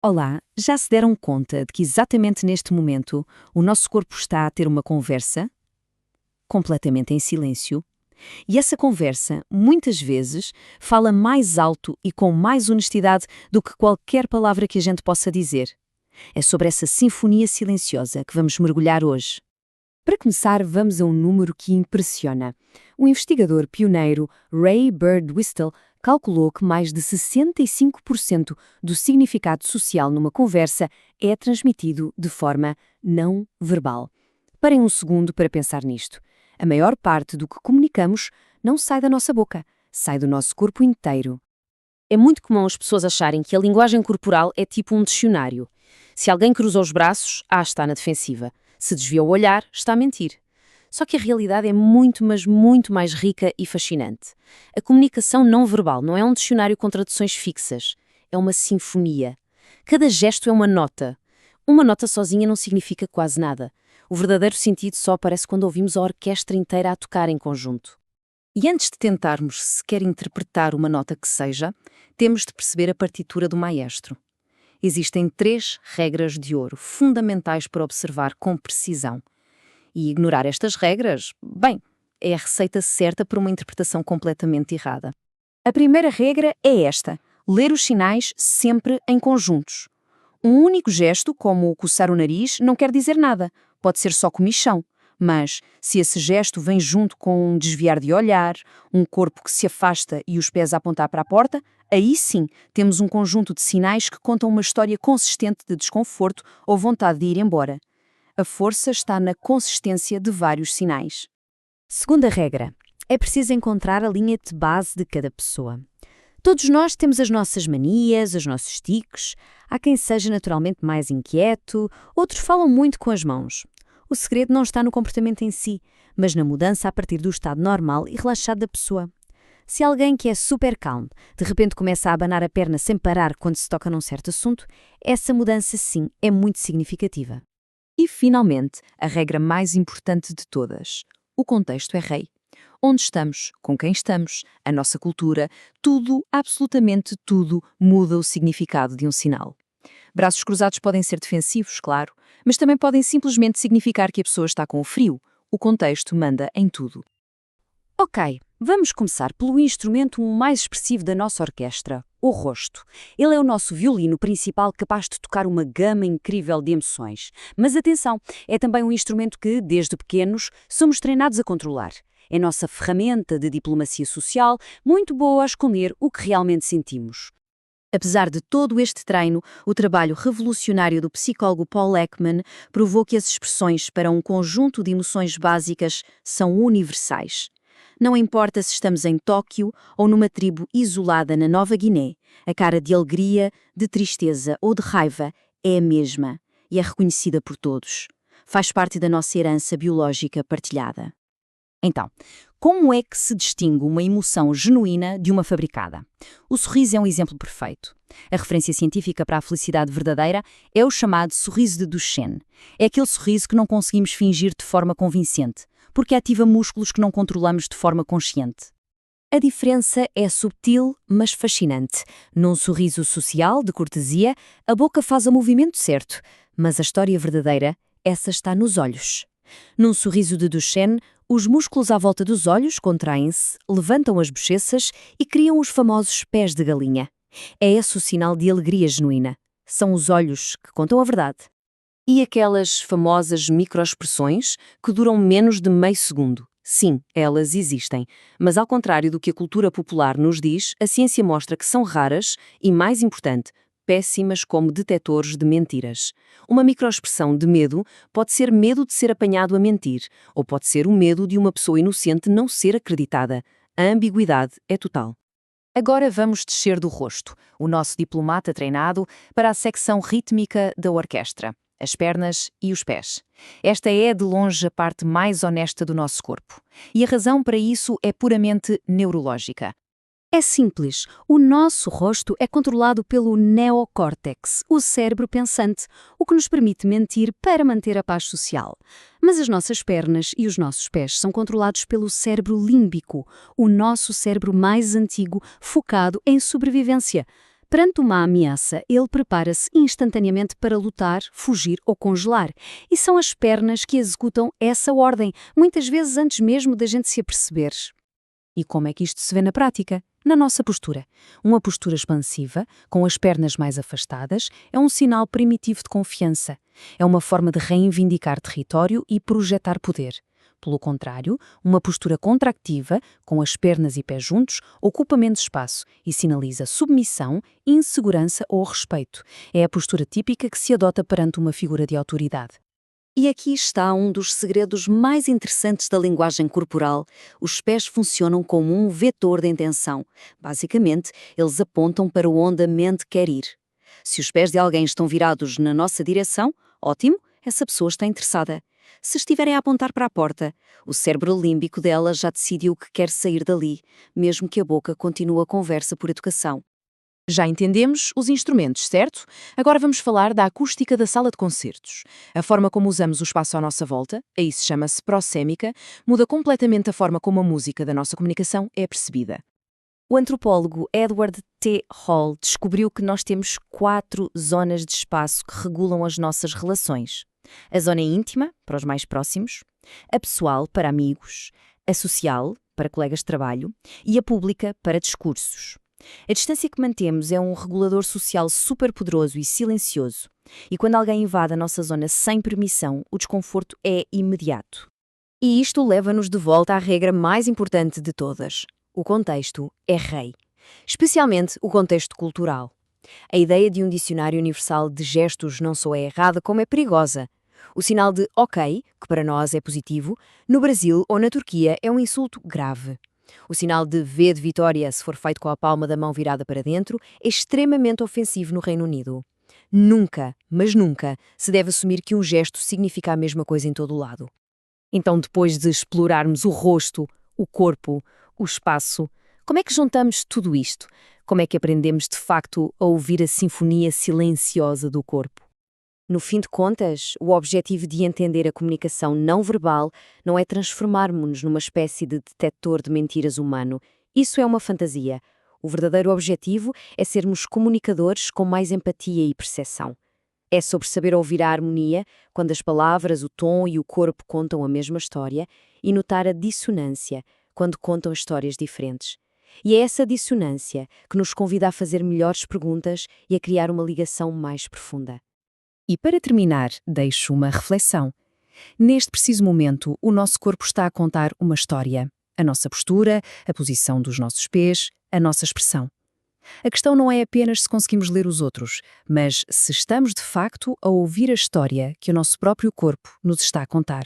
Olá, já se deram conta de que exatamente neste momento o nosso corpo está a ter uma conversa, completamente em silêncio, e essa conversa, muitas vezes, fala mais alto e com mais honestidade do que qualquer palavra que a gente possa dizer. É sobre essa sinfonia silenciosa que vamos mergulhar hoje. Para começar, vamos a um número que impressiona. O investigador pioneiro Ray Birdwhistell calculou que mais de 65% do significado social numa conversa é transmitido de forma não verbal. Parem um segundo para pensar nisto. A maior parte do que comunicamos não sai da nossa boca, sai do nosso corpo inteiro. É muito comum as pessoas acharem que a linguagem corporal é tipo um dicionário. Se alguém cruza os braços, está na defensiva. Se desvia o olhar, está a mentir. Só que a realidade é muito, mas muito mais rica e fascinante. A comunicação não verbal não é um dicionário com traduções fixas. É uma sinfonia. Cada gesto é uma nota. Uma nota sozinha não significa quase nada. O verdadeiro sentido só aparece quando ouvimos a orquestra inteira a tocar em conjunto. E antes de tentarmos sequer interpretar uma nota que seja, temos de perceber a partitura do maestro. Existem 3 regras de ouro fundamentais para observar com precisão. E ignorar estas regras, bem, é a receita certa para uma interpretação completamente errada. A primeira regra é esta: ler os sinais sempre em conjuntos. Um único gesto, como coçar o nariz, não quer dizer nada, pode ser só comichão. Mas, se esse gesto vem junto com um desviar de olhar, um corpo que se afasta e os pés a apontar para a porta, aí sim temos um conjunto de sinais que contam uma história consistente de desconforto ou vontade de ir embora. A força está na consistência de vários sinais. Segunda regra: é preciso encontrar a linha de base de cada pessoa. Todos nós temos as nossas manias, os nossos tiques. Há quem seja naturalmente mais inquieto, outros falam muito com as mãos. O segredo não está no comportamento em si, mas na mudança a partir do estado normal e relaxado da pessoa. Se alguém que é super calmo, de repente começa a abanar a perna sem parar quando se toca num certo assunto, essa mudança sim é muito significativa. E finalmente, a regra mais importante de todas: o contexto é rei. Onde estamos, com quem estamos, a nossa cultura, tudo, absolutamente tudo, muda o significado de um sinal. Braços cruzados podem ser defensivos, claro, mas também podem simplesmente significar que a pessoa está com frio. O contexto manda em tudo. Ok, vamos começar pelo instrumento mais expressivo da nossa orquestra, o rosto. Ele é o nosso violino principal capaz de tocar uma gama incrível de emoções. Mas atenção, é também um instrumento que, desde pequenos, somos treinados a controlar. É nossa ferramenta de diplomacia social, muito boa a esconder o que realmente sentimos. Apesar de todo este treino, o trabalho revolucionário do psicólogo Paul Ekman provou que as expressões para um conjunto de emoções básicas são universais. Não importa se estamos em Tóquio ou numa tribo isolada na Nova Guiné, a cara de alegria, de tristeza ou de raiva é a mesma e é reconhecida por todos. Faz parte da nossa herança biológica partilhada. Então, como é que se distingue uma emoção genuína de uma fabricada? O sorriso é um exemplo perfeito. A referência científica para a felicidade verdadeira é o chamado sorriso de Duchenne. É aquele sorriso que não conseguimos fingir de forma convincente, porque ativa músculos que não controlamos de forma consciente. A diferença é subtil, mas fascinante. Num sorriso social, de cortesia, a boca faz o movimento certo, mas a história verdadeira, essa está nos olhos. Num sorriso de Duchenne, os músculos à volta dos olhos contraem-se, levantam as bochechas e criam os famosos pés de galinha. É esse o sinal de alegria genuína. São os olhos que contam a verdade. E aquelas famosas microexpressões que duram menos de meio segundo. Sim, elas existem, mas ao contrário do que a cultura popular nos diz, a ciência mostra que são raras e, mais importante, péssimas como detectores de mentiras. Uma microexpressão de medo pode ser medo de ser apanhado a mentir, ou pode ser o medo de uma pessoa inocente não ser acreditada. A ambiguidade é total. Agora vamos descer do rosto, o nosso diplomata treinado, para a secção rítmica da orquestra, as pernas e os pés. Esta é, de longe, a parte mais honesta do nosso corpo. E a razão para isso é puramente neurológica. É simples, o nosso rosto é controlado pelo neocórtex, o cérebro pensante, o que nos permite mentir para manter a paz social. Mas as nossas pernas e os nossos pés são controlados pelo cérebro límbico, o nosso cérebro mais antigo, focado em sobrevivência. Perante uma ameaça, ele prepara-se instantaneamente para lutar, fugir ou congelar. E são as pernas que executam essa ordem, muitas vezes antes mesmo da gente se aperceber. E como é que isto se vê na prática? Na nossa postura. Uma postura expansiva, com as pernas mais afastadas, é um sinal primitivo de confiança. É uma forma de reivindicar território e projetar poder. Pelo contrário, uma postura contractiva, com as pernas e pés juntos, ocupa menos espaço e sinaliza submissão, insegurança ou respeito. É a postura típica que se adota perante uma figura de autoridade. E aqui está um dos segredos mais interessantes da linguagem corporal. Os pés funcionam como um vetor de intenção. Basicamente, eles apontam para onde a mente quer ir. Se os pés de alguém estão virados na nossa direção, ótimo, essa pessoa está interessada. Se estiverem a apontar para a porta, o cérebro límbico dela já decidiu que quer sair dali, mesmo que a boca continue a conversa por educação. Já entendemos os instrumentos, certo? Agora vamos falar da acústica da sala de concertos. A forma como usamos o espaço à nossa volta, aí se chama-se prosémica, muda completamente a forma como a música da nossa comunicação é percebida. O antropólogo Edward T. Hall descobriu que nós temos 4 zonas de espaço que regulam as nossas relações. A zona íntima, para os mais próximos, a pessoal, para amigos, a social, para colegas de trabalho, e a pública, para discursos. A distância que mantemos é um regulador social super poderoso e silencioso, e quando alguém invade a nossa zona sem permissão, o desconforto é imediato. E isto leva-nos de volta à regra mais importante de todas. O contexto é rei, especialmente o contexto cultural. A ideia de um dicionário universal de gestos não só é errada, como é perigosa. O sinal de ok, que para nós é positivo, no Brasil ou na Turquia é um insulto grave. O sinal de V de vitória, se for feito com a palma da mão virada para dentro, é extremamente ofensivo no Reino Unido. Nunca, mas nunca, se deve assumir que um gesto significa a mesma coisa em todo o lado. Então, depois de explorarmos o rosto, o corpo, o espaço, como é que juntamos tudo isto? Como é que aprendemos de facto a ouvir a sinfonia silenciosa do corpo? No fim de contas, o objetivo de entender a comunicação não verbal não é transformarmos-nos numa espécie de detetor de mentiras humano. Isso é uma fantasia. O verdadeiro objetivo é sermos comunicadores com mais empatia e percepção. É sobre saber ouvir a harmonia, quando as palavras, o tom e o corpo contam a mesma história, e notar a dissonância, quando contam histórias diferentes. E é essa dissonância que nos convida a fazer melhores perguntas e a criar uma ligação mais profunda. E para terminar, deixo uma reflexão. Neste preciso momento, o nosso corpo está a contar uma história. A nossa postura, a posição dos nossos pés, a nossa expressão. A questão não é apenas se conseguimos ler os outros, mas se estamos de facto a ouvir a história que o nosso próprio corpo nos está a contar.